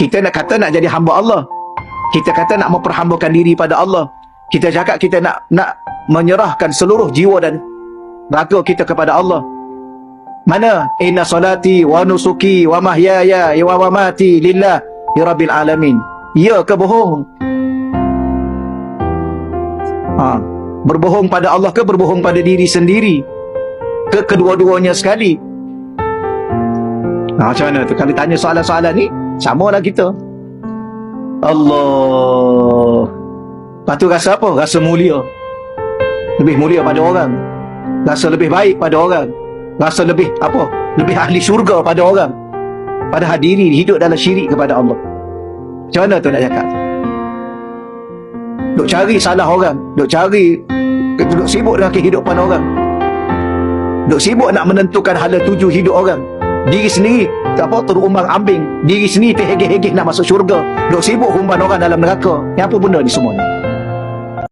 Kita nak kata nak jadi hamba Allah. Kita kata nak memperhambakan diri pada Allah. Kita cakap kita nak menyerahkan seluruh jiwa dan raga kita kepada Allah. Mana? Inna salati wa nusuki wa mahyaya wa mamati lillahi rabbil alamin. Ya ke bohong? Berbohong pada Allah ke berbohong pada diri sendiri? Ke kedua-duanya sekali? Macam mana tu? Kalau tanya soalan-soalan ni, samalah kita. Allah. Lepas tu rasa apa? Rasa mulia. Lebih mulia pada orang. Rasa lebih baik pada orang. Rasa lebih apa? Lebih ahli syurga pada orang. Padahal diri hidup dalam syirik kepada Allah. Macam mana tu nak cakap? Duk cari salah orang. Duk sibuk dengan kehidupan orang. Duk sibuk nak menentukan hala tuju hidup orang. Diri sendiri terumbang ambing. Diri sendiri terhegeh-hegeh nak masuk syurga. Duk sibuk humban orang dalam neraka. Yang apa benda ni semua ni?